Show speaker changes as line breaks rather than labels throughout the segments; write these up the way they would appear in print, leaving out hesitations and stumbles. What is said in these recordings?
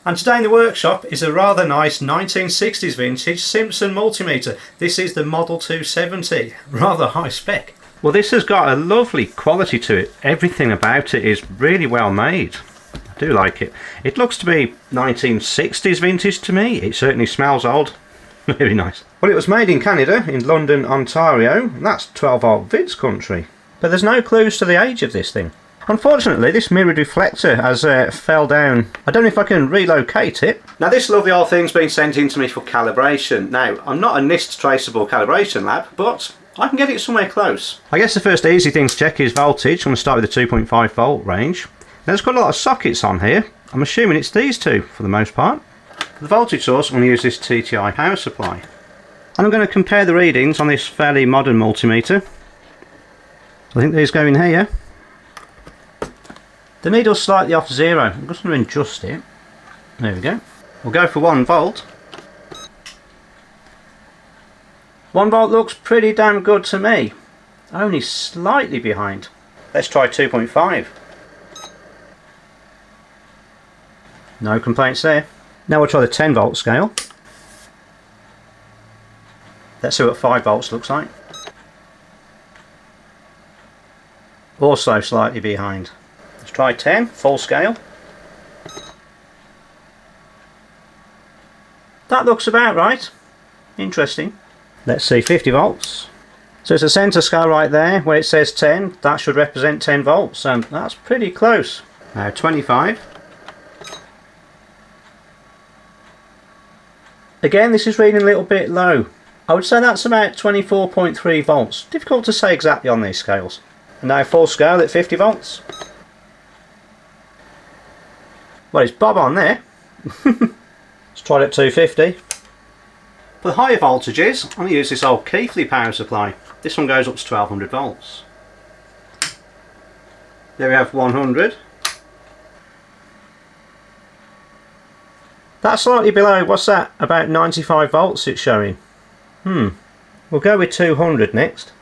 And today in the workshop is a rather nice 1960s vintage Simpson multimeter. This is the Model 270, rather high spec. Well, this has got a lovely quality to it. Everything about it is really well made. I do like it. It looks to be 1960s vintage to me. It certainly smells old. Very nice. Well, it was made in Canada, in London, Ontario, and that's 12 volt Vids country. But there's no clues to the age of this thing. Unfortunately, this mirror deflector has fell down. I don't know if I can relocate it. Now, this lovely old thing's been sent in to me for calibration. Now, I'm not a NIST traceable calibration lab, but I can get it somewhere close. I guess the first easy thing to check is voltage. I'm going to start with the 2.5 volt range. Now, it's got a lot of sockets on here. I'm assuming it's these two for the most part. For the voltage source, I'm going to use this TTI power supply. And I'm going to compare the readings on this fairly modern multimeter. I think these go in here. The needle's slightly off zero. I'm just going to adjust it. There we go. We'll go for 1 volt. 1 volt looks pretty damn good to me. Only slightly behind. Let's try 2.5. No complaints there. Now we'll try the 10 volt scale. Let's see what 5 volts looks like. Also slightly behind. Let's try 10, full scale. That looks about right. Interesting. Let's see 50 volts. So it's a centre scale right there where it says 10. That should represent 10 volts. So that's pretty close. Now 25. Again, this is reading a little bit low. I would say that's about 24.3 volts. Difficult to say exactly on these scales. And now full scale at 50 volts. Well, it's bob on there. Let's try it at 250. For the higher voltages, I'm going to use this old Keithley power supply. This one goes up to 1200 volts. There we have 100. That's slightly below, what's that? About 95 volts it's showing. We'll go with 200 next.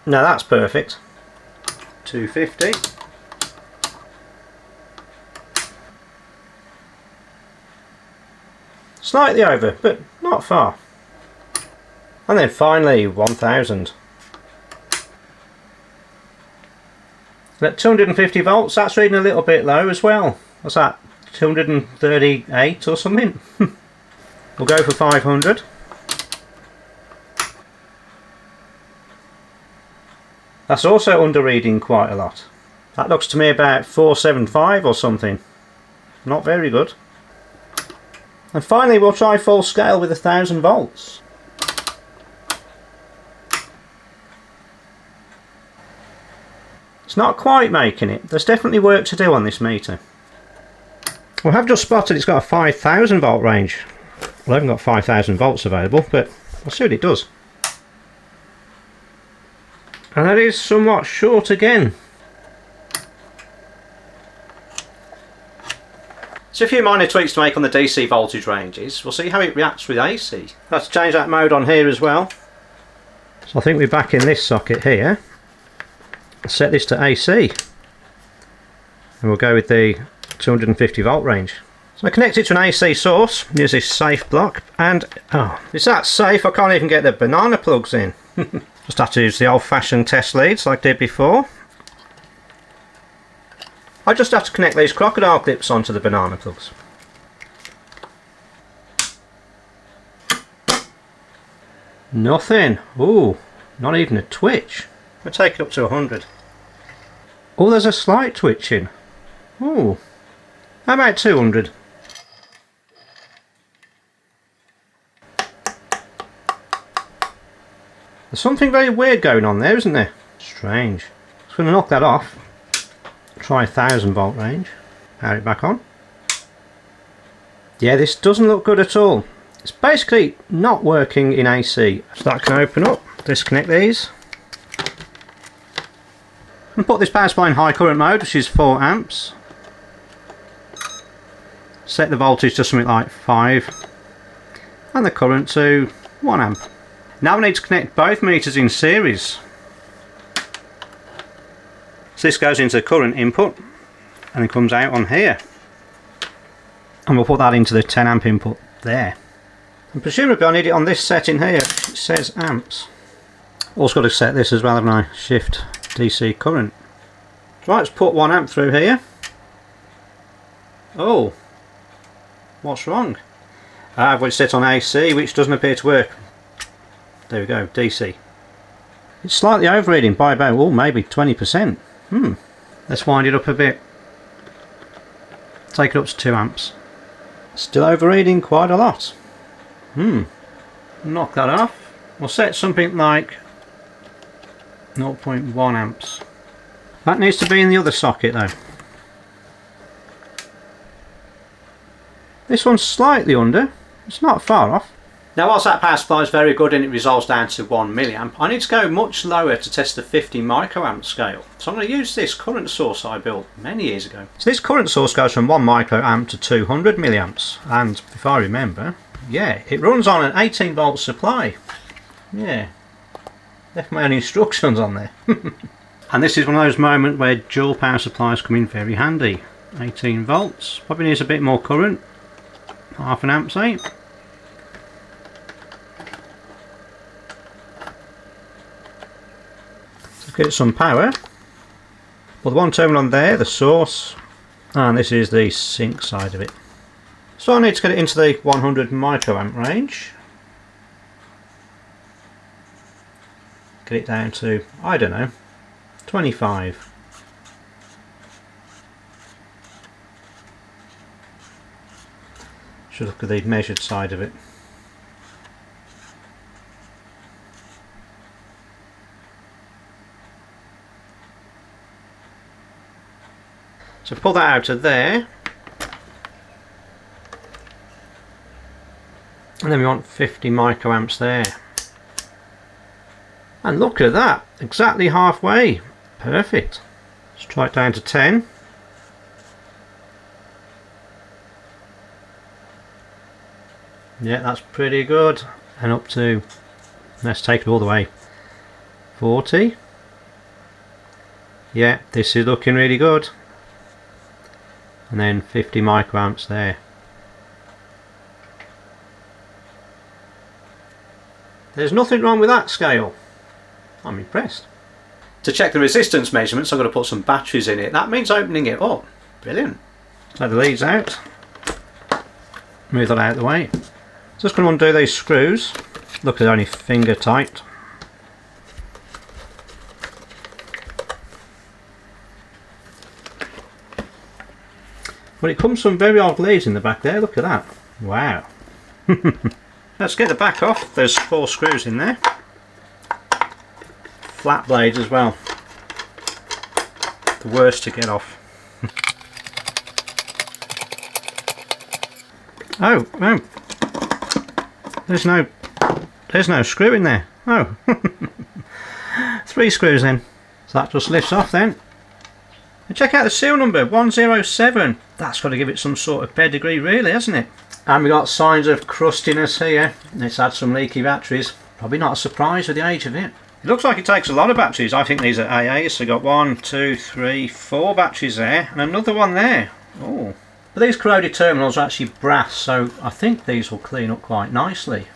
Now that's perfect. 250. Slightly over, but not far. And then finally 1000. At 250 volts, that's reading a little bit low as well. What's that? 238 or something? We'll go for 500. That's also under reading quite a lot. That looks to me about 475 or something. Not very good. And finally we'll try full scale with 1000 volts. It's not quite making it. There's definitely work to do on this meter. We have just spotted it's got a 5000 volt range. Well, I haven't got 5000 volts available, but we'll see what it does. And that is somewhat short again. So a few minor tweaks to make on the DC voltage ranges. We'll see how it reacts with AC. Let's change that mode on here as well. So I think we're back in this socket here. Set this to AC. And we'll go with the 250 volt range. So I connect it to an AC source. Use this safe block. And, oh, it's that safe I can't even get the banana plugs in. Just have to use the old-fashioned test leads like I did before. I just have to connect these crocodile clips onto the banana plugs. Nothing. Ooh, not even a twitch. We'll take it up to 100. Oh, there's a slight twitching. Ooh, how about 200? There's something very weird going on there, isn't there? Strange. Just going to knock that off. Try 1000 volt range. Power it back on. Yeah, this doesn't look good at all. It's basically not working in AC. So that can open up. Disconnect these. And put this power supply in high current mode, which is 4 amps. Set the voltage to something like 5. And the current to 1 amp. Now we need to connect both meters in series. So this goes into the current input and it comes out on here. And we'll put that into the 10 amp input there. And presumably I need it on this setting here. It says amps. Also got to set this as well, haven't I? Shift DC current. Right, let's put 1 amp through here. Oh, what's wrong? I've got it set on AC, which doesn't appear to work. There we go, DC. It's slightly overreading by about, oh, maybe 20%. Let's wind it up a bit. Take it up to 2 amps. Still overreading quite a lot. Knock that off. We'll set something like 0.1 amps. That needs to be in the other socket though. This one's slightly under. It's not far off. Now whilst that power supply is very good and it resolves down to 1 milliamp, I need to go much lower to test the 50 microamp scale. So I'm going to use this current source I built many years ago. So this current source goes from 1 microamp to 200 milliamps. And if I remember, yeah, it runs on an 18 volt supply. Yeah, left my own instructions on there. And this is one of those moments where dual power supplies come in very handy. 18 volts, probably needs a bit more current. Half an amp, say. So get some power. Well, the one terminal on there, the source, and this is the sink side of it. So I need to get it into the 100 microamp range. Get it down to, I don't know, 25. Should look at the measured side of it. So pull that out of there. And then we want 50 microamps there. And look at that, exactly halfway. Perfect. Let's try it down to 10. Yeah, that's pretty good. And up to, let's take it all the way, 40. Yeah, this is looking really good. And then 50 microamps there. There's nothing wrong with that scale. I'm impressed. To check the resistance measurements, I'm going to put some batteries in it. That means opening it up. Brilliant. Let the leads out. Move that out of the way. Just going to undo these screws. Look, they're only finger tight. But it comes from very old leads in the back there. Look at that. Wow. Let's get the back off. There's 4 screws in there. Flat blades as well. The worst to get off. Oh, no. There's no screw in there. Oh. 3 screws then. So that just lifts off then. And check out the serial number, 107. That's got to give it some sort of pedigree really, hasn't it? And we got signs of crustiness here. Let's add some leaky batteries. Probably not a surprise with the age of it. It looks like it takes a lot of batteries. I think these are AAs. So we've got 1, 2, 3, 4 batteries there. And another one there. Oh. But these corroded terminals are actually brass, so I think these will clean up quite nicely.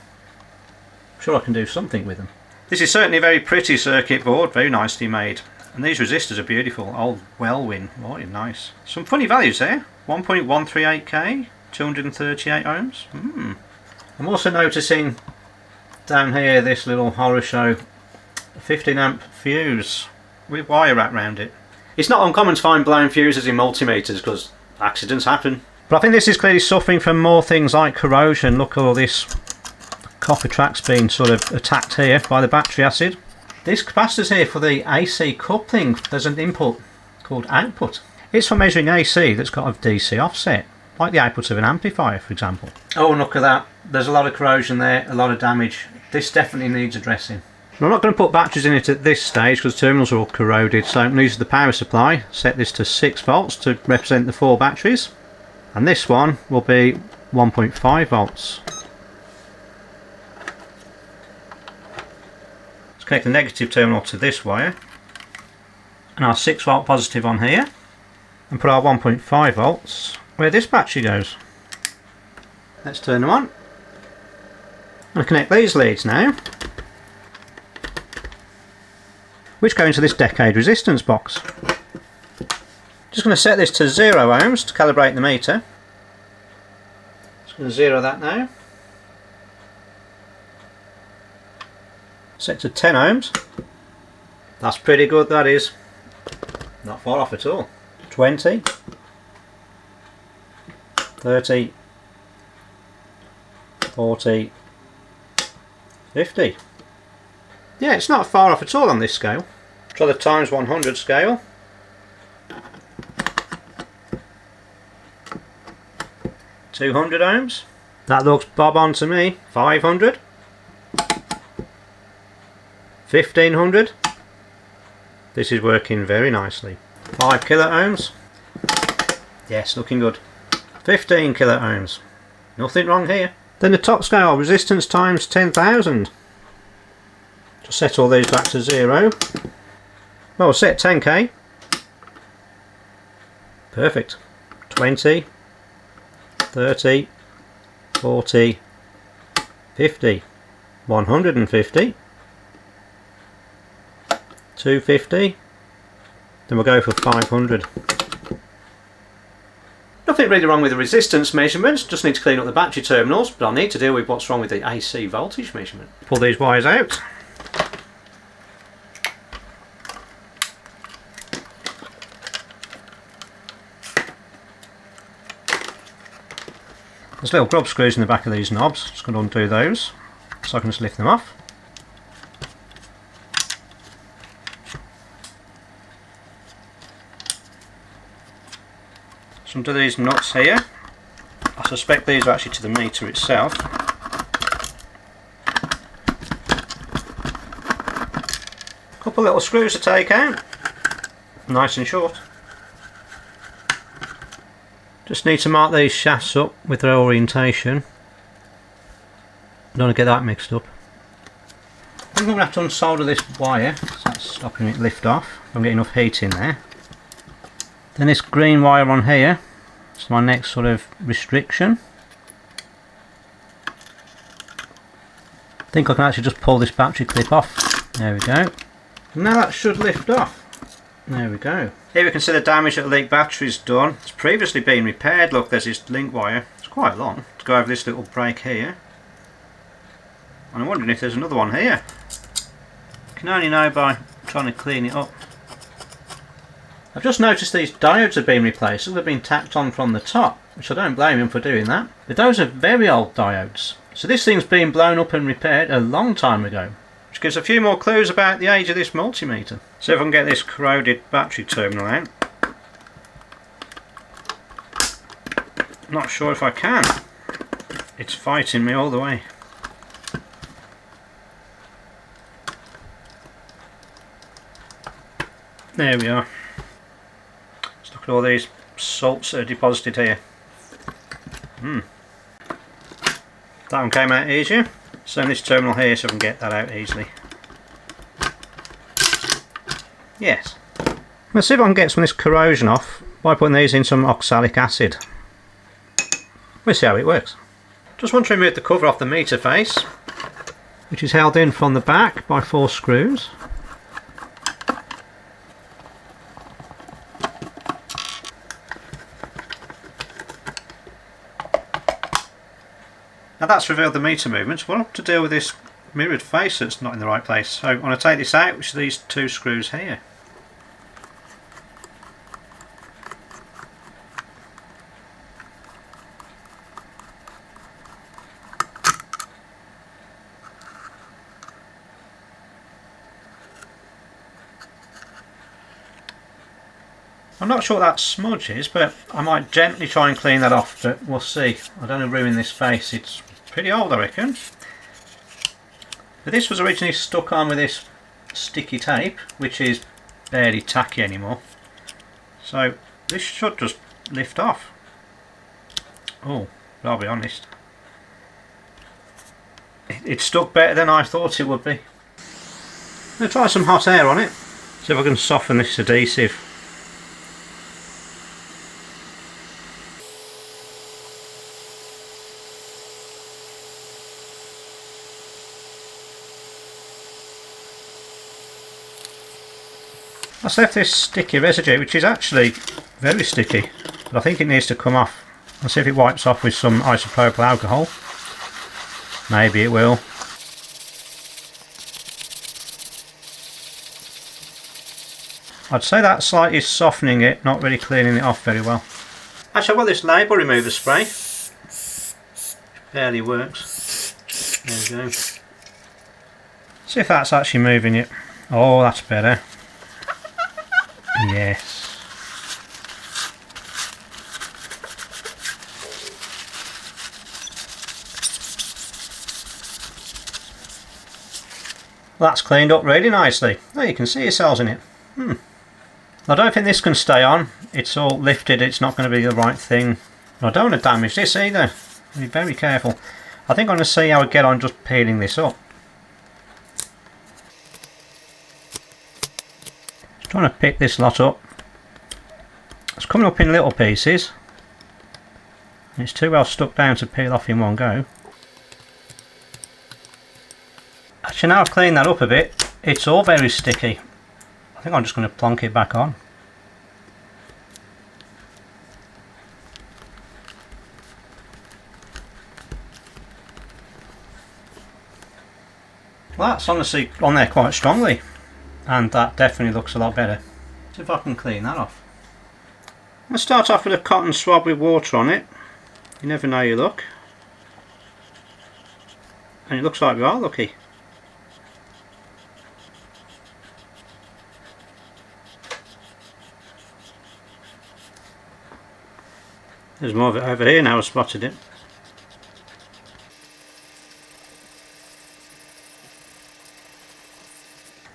I'm sure I can do something with them. This is certainly a very pretty circuit board, very nicely made. And these resistors are beautiful, old Wellwyn, what nice. Some funny values there, 1.138k, 238 ohms. I'm also noticing down here this little horror show, a 15 amp fuse with wire wrapped around it. It's not uncommon to find blown fuses in multimeters because accidents happen. But I think this is clearly suffering from more things like corrosion. Look at all this copper track's been sort of attacked here by the battery acid. This capacitor's here for the AC coupling. There's an input called output. It's for measuring AC that's got a DC offset, like the output of an amplifier for example. Oh, look at that. There's a lot of corrosion there, a lot of damage. This definitely needs addressing. I'm not going to put batteries in it at this stage because the terminals are all corroded, so I'm going to use the power supply. Set this to 6 volts to represent the 4 batteries, and this one will be 1.5 volts. Let's connect the negative terminal to this wire and our 6 volt positive on here, and put our 1.5 volts where this battery goes. Let's turn them on and connect these leads now, which go into this decade resistance box. Just going to set this to 0 ohms to calibrate the meter. Just going to 0 that now. Set to 10 ohms. That's pretty good, that is. Not far off at all. 20, 30, 40, 50. Yeah, it's not far off at all on this scale. Try the times 100 scale. $200 ohms. That looks bob on to me. 500. 1500. This is working very nicely. 5 kilo ohms. Yes, looking good. 15 kilo ohms. Nothing wrong here. Then the top scale, resistance times 10,000. Just set all these back to 0. Well, we'll set 10k. Perfect. 20, 30, 40, 50, 150, 250, then we'll go for 500. Nothing really wrong with the resistance measurements, just need to clean up the battery terminals, but I'll need to deal with what's wrong with the AC voltage measurement. Pull these wires out. There's little grub screws in the back of these knobs, just going to undo those so I can just lift them off. Some of these nuts here, I suspect these are actually to the meter itself. Couple little screws to take out, nice and short. Just need to mark these shafts up with their orientation. Don't want to get that mixed up. I think I'm going to have to unsolder this wire, so that's stopping it lift off. I'm getting enough heat in there. Then this green wire on here, it's my next sort of restriction. I think I can actually just pull this battery clip off. There we go. Now that should lift off. There we go. Here we can see the damage that the leaked battery's done. It's previously been repaired. Look, there's this link wire. It's quite long to go over this little break here. And I'm wondering if there's another one here. You can only know by trying to clean it up. I've just noticed these diodes have been replaced. They've been tacked on from the top, which I don't blame him for doing that. But those are very old diodes. So this thing's been blown up and repaired a long time ago, which gives a few more clues about the age of this multimeter. See if I can get this corroded battery terminal out. Not sure if I can. It's fighting me all the way. There we are. Let's look at all these salts that are deposited here. That one came out easier. So this terminal here so I can get that out easily. Yes. Let's see if I can get some of this corrosion off by putting these in some oxalic acid. We'll see how it works. Just want to remove the cover off the meter face, which is held in from the back by 4 screws. Now that's revealed the meter movements. We'll have to deal with this mirrored face that's not in the right place. So I'm going to take this out, which are these 2 screws here. I'm not sure what that smudge is, but I might gently try and clean that off, but we'll see. I don't want to ruin this face. It's pretty old, I reckon. But this was originally stuck on with this sticky tape, which is barely tacky anymore. So this should just lift off. Oh, but I'll be honest. It stuck better than I thought it would be. I'm going to try some hot air on it. See if I can soften this adhesive. That's left this sticky residue, which is actually very sticky, but I think it needs to come off. I'll see if it wipes off with some isopropyl alcohol. Maybe it will. I'd say that slightly softening it, not really cleaning it off very well. Actually, I've got this label remover spray. Barely works. There we go. See if that's actually moving it. Oh, that's better. Yes. That's cleaned up really nicely. Oh, you can see yourselves in it. I don't think this can stay on. It's all lifted, it's not going to be the right thing. I don't want to damage this either. Be very careful. I think I'm going to see how I get on just peeling this up. Just trying to pick this lot up. It's coming up in little pieces. It's too well stuck down to peel off in one go. Actually, now I've cleaned that up a bit, it's all very sticky. I think I'm just going to plonk it back on. Well, that's honestly on there quite strongly, and that definitely looks a lot better. See if I can clean that off. I'm going to start off with a cotton swab with water on it. You never know your luck. And it looks like we are lucky. There's more of it over here now, I've spotted it.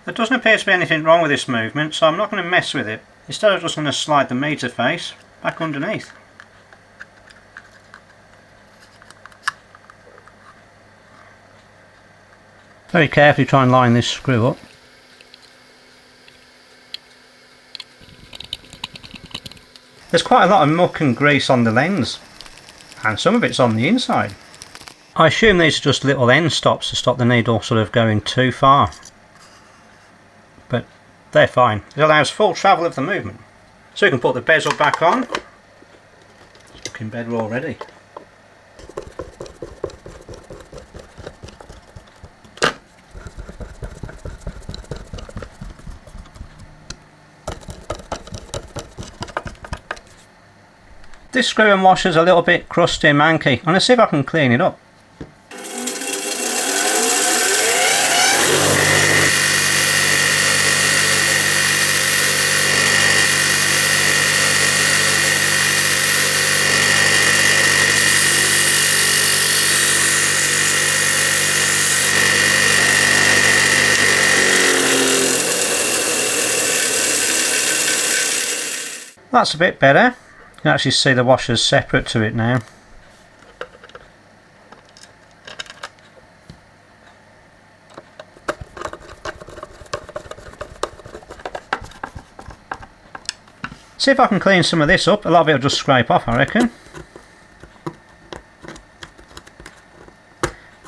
There doesn't appear to be anything wrong with this movement, so I'm not going to mess with it. Instead, I'm just going to slide the meter face back underneath. Very carefully try and line this screw up. There's quite a lot of muck and grease on the lens, and some of it's on the inside. I assume these are just little end stops to stop the needle sort of going too far. But they're fine. It allows full travel of the movement. So you can put the bezel back on. It's looking better already. This screw and washer's a little bit crusty and manky. I'm going to see if I can clean it up. That's a bit better. You can actually see the washers separate to it now. See if I can clean some of this up. A lot of it will just scrape off, I reckon.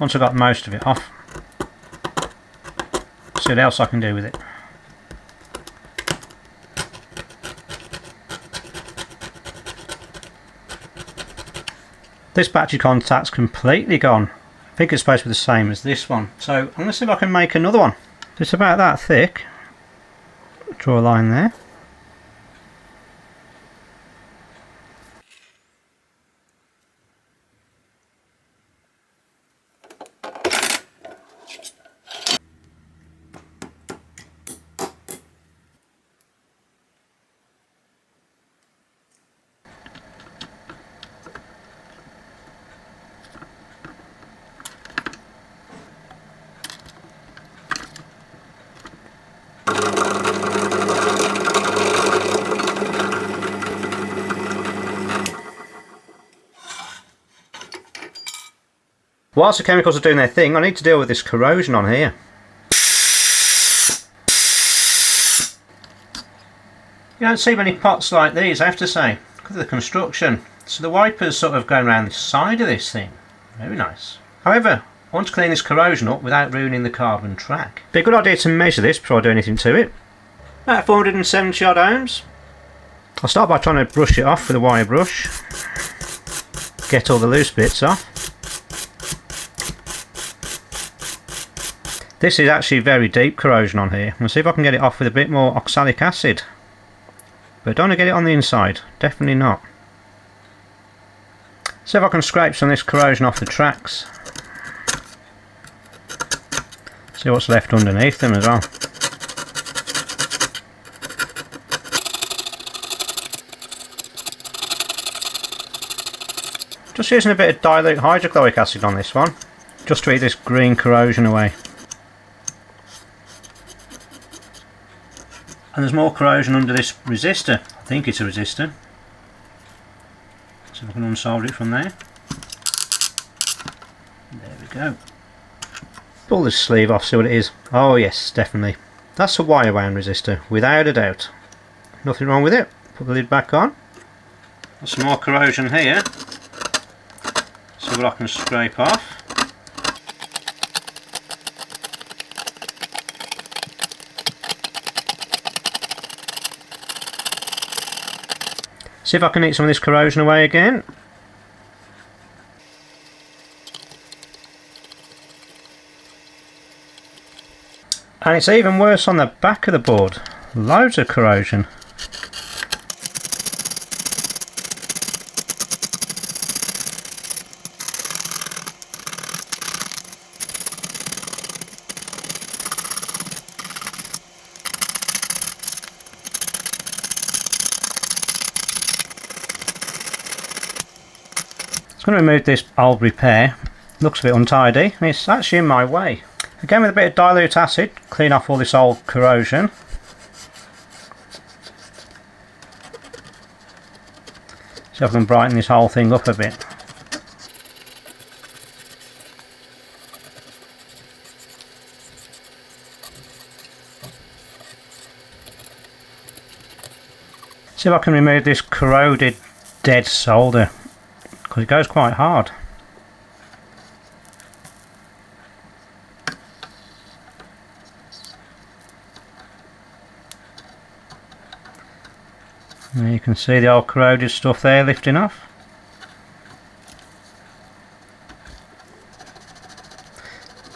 Once I've got most of it off. See what else I can do with it. This battery contact's completely gone. I think it's supposed to be the same as this one. So I'm going to see if I can make another one. It's about that thick. Draw a line there. Whilst the chemicals are doing their thing, I need to deal with this corrosion on here. You don't see many pots like these, I have to say, because of the construction. So the wiper's sort of going around the side of this thing. Very nice. However, I want to clean this corrosion up without ruining the carbon track. Be a good idea to measure this before I do anything to it. About 470 odd ohms. I'll start by trying to brush it off with a wire brush. Get all the loose bits off. This is actually very deep corrosion on here. I'll see if I can get it off with a bit more oxalic acid. But I don't want to get it on the inside. Definitely not. See if I can scrape some of this corrosion off the tracks. See what's left underneath them as well. Just using a bit of dilute hydrochloric acid on this one, just to eat this green corrosion away. And there's more corrosion under this resistor. I think it's a resistor. So I can unsolder it from there. There we go. Pull this sleeve off, see what it is. Oh yes, definitely. That's a wire wound resistor, without a doubt. Nothing wrong with it. Put the lid back on. Got some more corrosion here. See what I can scrape off. See if I can eat some of this corrosion away again. And it's even worse on the back of the board. Loads of corrosion. I'm going to remove this old repair. Looks a bit untidy and it's actually in my way. Again with a bit of dilute acid, clean off all this old corrosion. See if I can brighten this whole thing up a bit. See if I can remove this corroded dead solder, because it goes quite hard. And you can see the old corroded stuff there lifting off.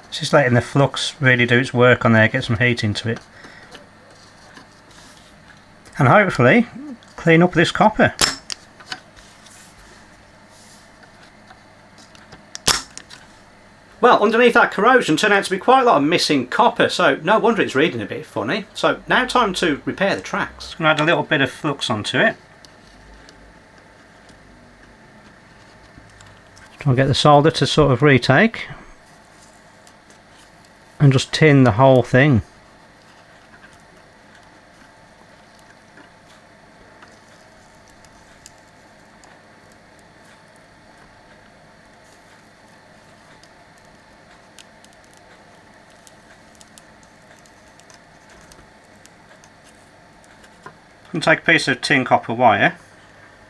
It's just letting the flux really do its work on there, get some heat into it. And hopefully clean up this copper. Well, underneath that corrosion turned out to be quite a lot of missing copper, so no wonder it's reading a bit funny. So now time to repair the tracks. I'm going to add a little bit of flux onto it. Try and get the solder to sort of retake. And just tin the whole thing. I'm going to take a piece of tin copper wire,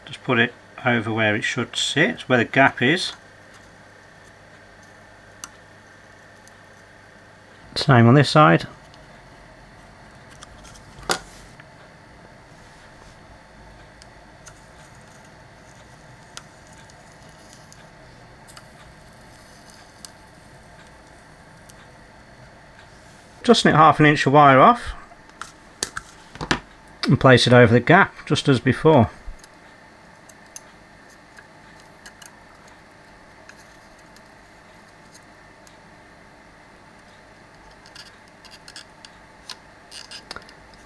just put it over where it should sit, where the gap is. Same on this side. Just snip half an inch of wire off and place it over the gap just as before.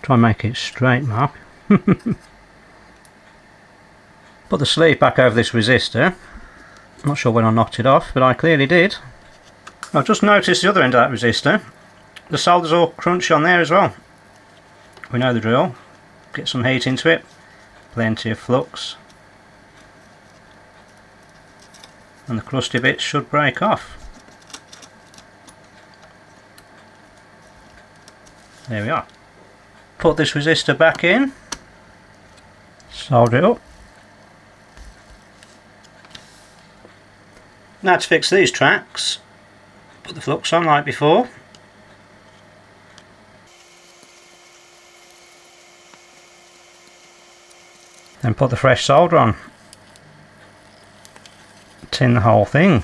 Try and make it straight, Mark. Put the sleeve back over this resistor. I'm not sure when I knocked it off, but I clearly did. I've just noticed the other end of that resistor. The solder's all crunchy on there as well. We know the drill. Get some heat into it. Plenty of flux. And the crusty bits should break off. There we are. Put this resistor back in. Solder it up. Now to fix these tracks, put the flux on like before. Then put the fresh solder on. Tin the whole thing.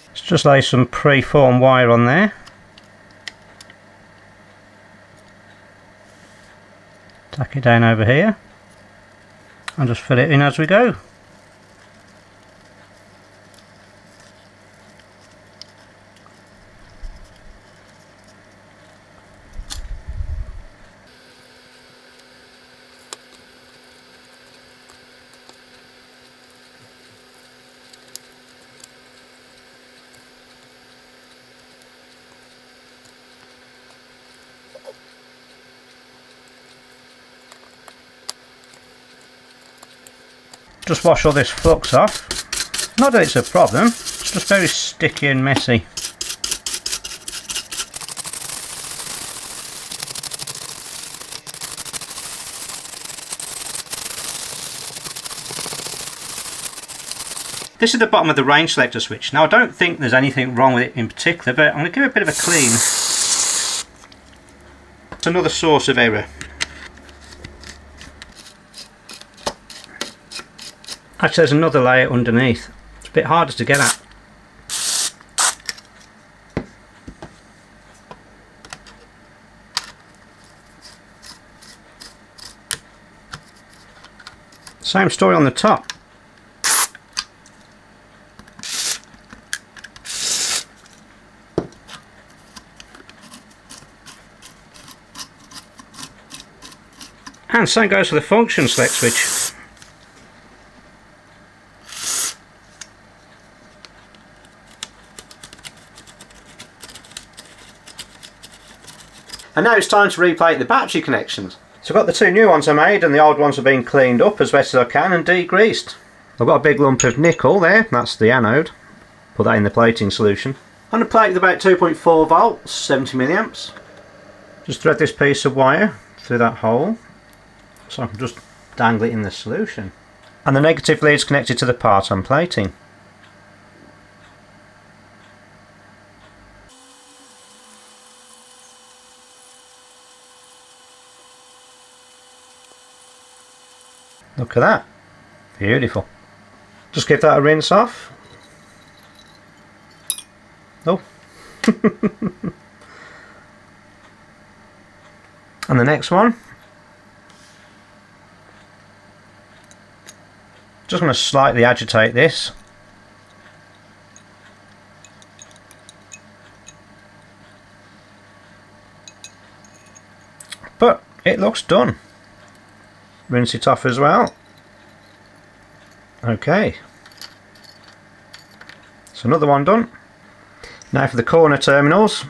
Let's just lay some pre-formed wire on there. Tack it down over here. And just fill it in as we go. Just wash all this flux off. Not that it's a problem, it's just very sticky and messy. This is the bottom of the range selector switch. Now I don't think there's anything wrong with it in particular, but I'm going to give it a bit of a clean. It's another source of error. Actually, there's another layer underneath. It's a bit harder to get at. Same story on the top. And same goes for the function select switch. And now it's time to replate the battery connections. So I've got the two new ones I made, and the old ones have been cleaned up as best as I can and degreased. I've got a big lump of nickel there, that's the anode. Put that in the plating solution. On a plate with about 2.4 volts, 70 milliamps. Just thread this piece of wire through that hole, so I can just dangle it in the solution. And the negative lead is connected to the part I'm plating. Look at that, beautiful. Just give that a rinse off. Oh. And the next one. Just going to slightly agitate this. But it looks done. Rinse it off as well. Okay. So another one done. Now for the corner terminals.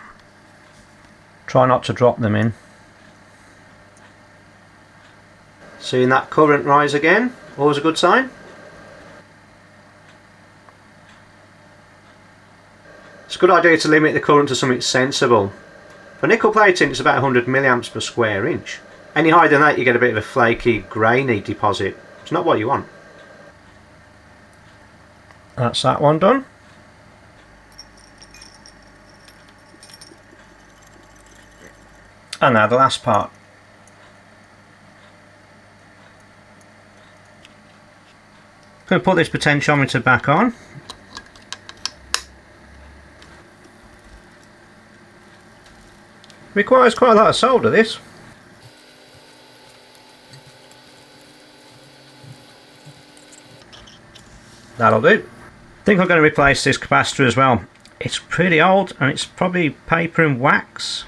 Try not to drop them in. Seeing that current rise again, always a good sign. It's a good idea to limit the current to something sensible. For nickel plating it's about 100 milliamps per square inch. Any higher than that you get a bit of a flaky, grainy deposit. It's not what you want. That's that one done. And now the last part. I'm going to put this potentiometer back on. Requires quite a lot of solder, this. That'll do. I think I'm going to replace this capacitor as well. It's pretty old and it's probably paper and wax.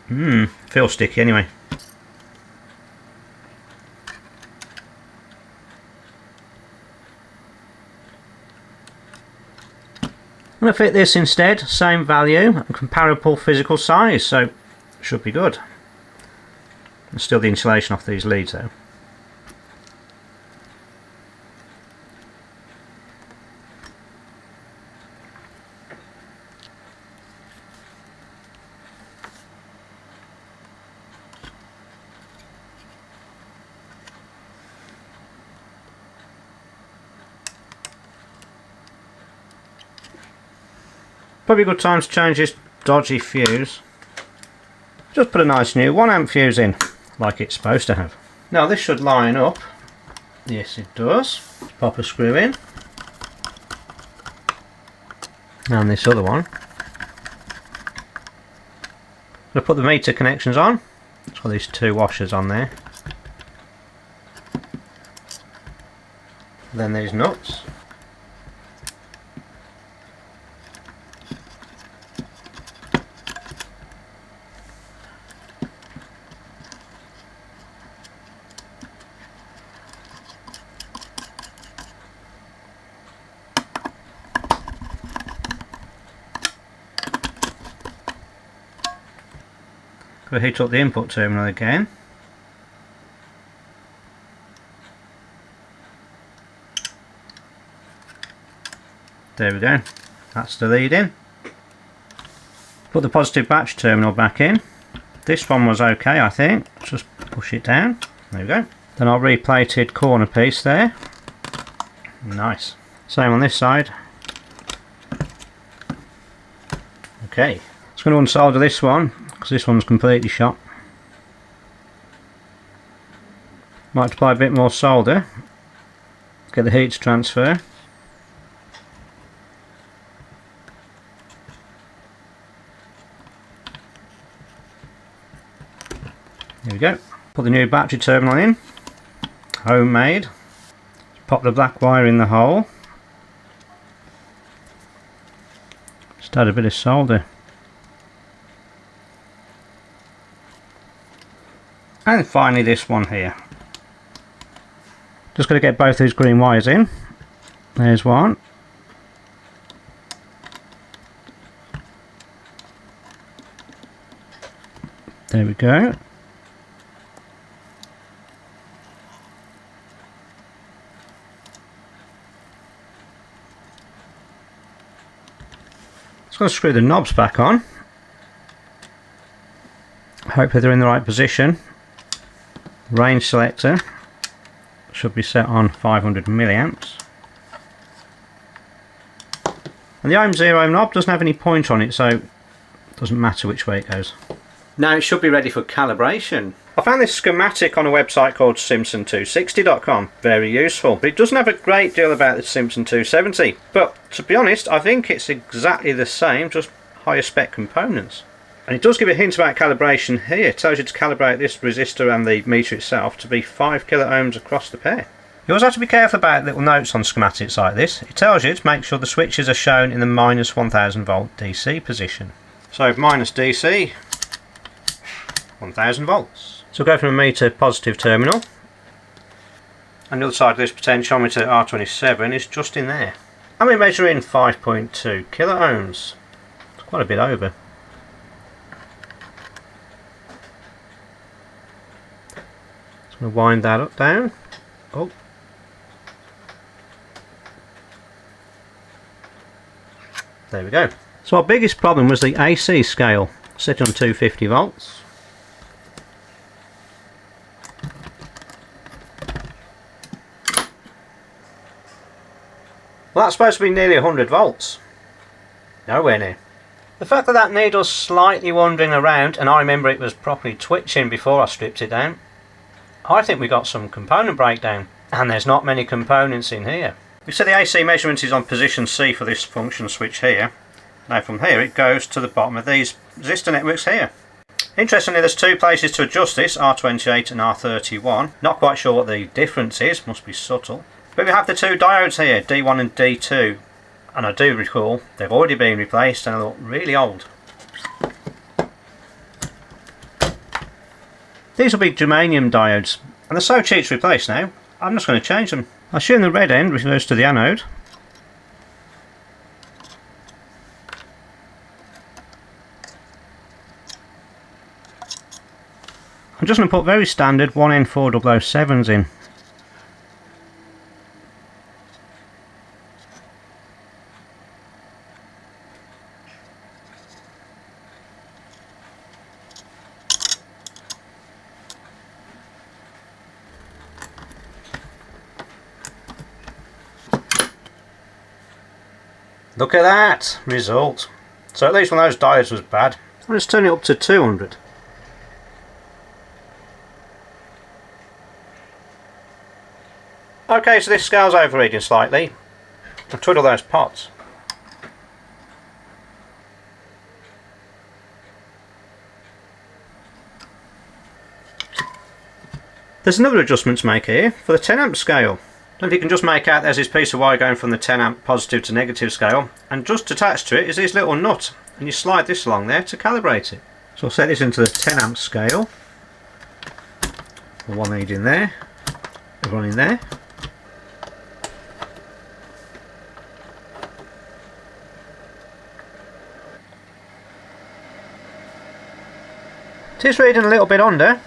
Feels sticky anyway. I'm going to fit this instead, same value and comparable physical size, so should be good. And still the insulation off these leads though. Probably a good time to change this dodgy fuse. Just put a nice new 1 amp fuse in, like it's supposed to have. Now this should line up. Yes it does. Pop a screw in. And this other one. I'm going to put the meter connections on. It's got these 2 washers on there. Then these nuts. We'll heat up the input terminal again. There we go, that's the lead in. Put the positive battery terminal back in. This one was okay, I think. Just push it down. There we go. Then our replated corner piece there. Nice. Same on this side. Okay. Just going to unsolder this one, because this one's completely shot. Might apply a bit more solder, get the heat to transfer. There we go. Put the new battery terminal in, homemade. Pop the black wire in the hole. Just add a bit of solder. And finally this one here. Just got to get both these green wires in. There's one. There we go. Just going to screw the knobs back on. Hopefully they're in the right position. Range selector should be set on 500 milliamps. And the ohm 0 knob doesn't have any point on it, so it doesn't matter which way it goes. Now it should be ready for calibration. I found this schematic on a website called Simpson260.com. Very useful, but it doesn't have a great deal about the Simpson 270. But to be honest, I think it's exactly the same, just higher spec components. And it does give a hint about calibration here. It tells you to calibrate this resistor and the meter itself to be 5 kilo ohms across the pair. You always have to be careful about little notes on schematics like this. It tells you to make sure the switches are shown in the minus 1000 volt DC position. So minus DC, 1000 volts. So we'll go from a meter positive terminal. And the other side of this potentiometer R27 is just in there. And we measure in 5.2 kilo ohms. It's quite a bit over. We'll wind that up down. Oh. There we go. So our biggest problem was the AC scale, set on 250 volts. Well, that's supposed to be nearly 100 volts. Nowhere near. The fact that that needle's slightly wandering around, and I remember it was properly twitching before I stripped it down, I think we got some component breakdown, and there's not many components in here. We said the AC measurement is on position C for this function switch here. Now from here it goes to the bottom of these resistor networks here. Interestingly, there's 2 places to adjust this, R28 and R31. Not quite sure what the difference is, must be subtle. But we have the 2 diodes here, D1 and D2. And I do recall they've already been replaced and they look really old. These will be germanium diodes, and they're so cheap to replace now, I'm just going to change them. I assume the red end refers to the anode. I'm just going to put very standard 1N4007s in. Look at that result. So at least one of those diodes was bad. I'll just turn it up to 200. Okay, so this scale's overreading slightly. I'll twiddle those pots. There's another adjustment to make here for the 10 amp scale. And if you can just make out there's this piece of wire going from the 10 amp positive to negative scale, and just attached to it is this little nut, and you slide this along there to calibrate it. So I'll set this into the 10 amp scale. One lead in there, one in there. It is reading a little bit under.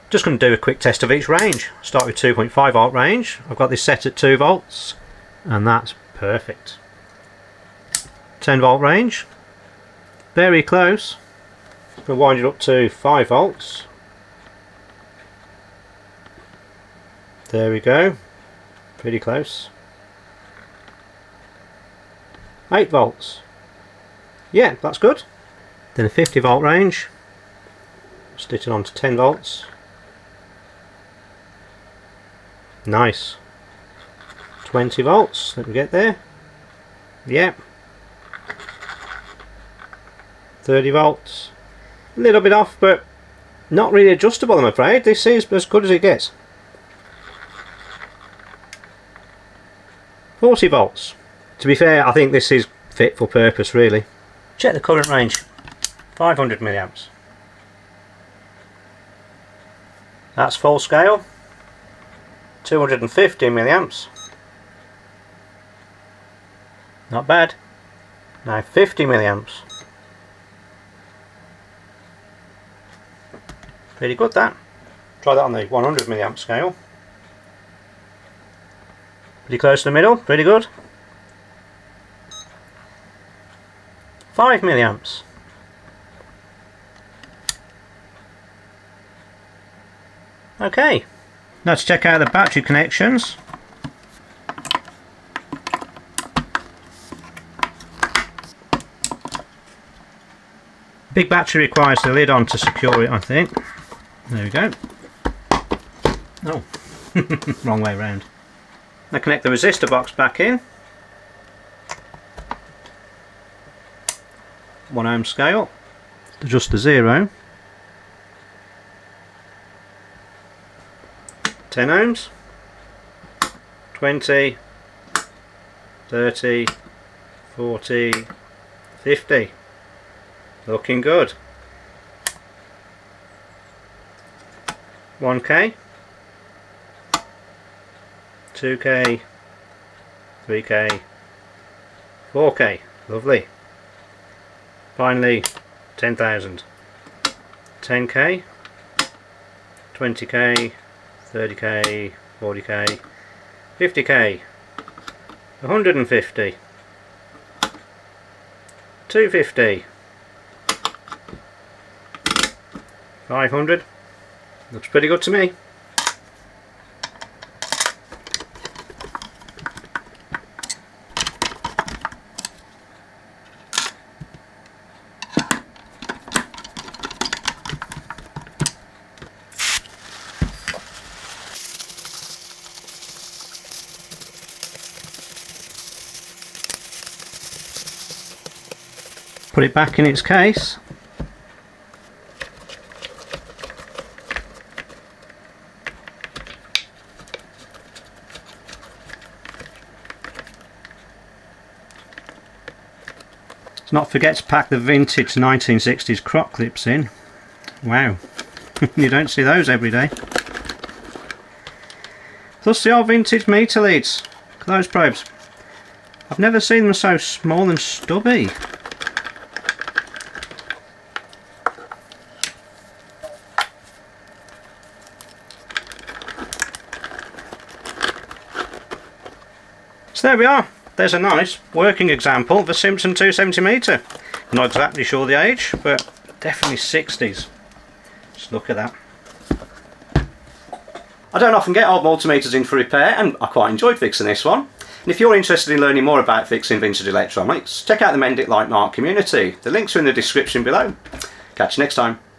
Just going to do a quick test of each range. Start with 2.5 volt range. I've got this set at 2 volts and that's perfect. 10 volt range, very close. We'll wind it up to 5 volts. There we go, pretty close. 8 volts, yeah, that's good. Then a 50 volt range, stick it on to 10 volts. Nice. 20 volts, let me get there. Yep. 30 volts. A little bit off, but not really adjustable, I'm afraid. This is as good as it gets. 40 volts. To be fair, I think this is fit for purpose, really. Check the current range. 500 milliamps. That's full scale. 250 milliamps. Not bad. Now 50 milliamps. Pretty good, that. Try that on the 100 milliamp scale. Pretty close to the middle, pretty good. 5 milliamps. Okay. Now to check out the battery connections. Big battery requires the lid on to secure it, I think. There we go. Oh, wrong way round. Now connect the resistor box back in. 1 ohm scale. Adjust the 0. 10 ohms, 20, 30, 40, 50. Looking good. 1k, 2k, 3k, 4k. Lovely. Finally, 10,000. 10k, 20k, 30k, 40k, 50k, 150, 250, 500. Looks pretty good to me. Put it back in its case. Let's not forget to pack the vintage 1960s crop clips in. Wow, you don't see those every day. Plus the old vintage meter leads. Look at those probes. I've never seen them so small and stubby. So there we are. There's a nice working example of a Simpson 270 meter. Not exactly sure the age, but definitely 60s. Just look at that. I don't often get old multimeters in for repair, and I quite enjoyed fixing this one. And if you're interested in learning more about fixing vintage electronics, check out the Mend It Like Mark community. The links are in the description below. Catch you next time.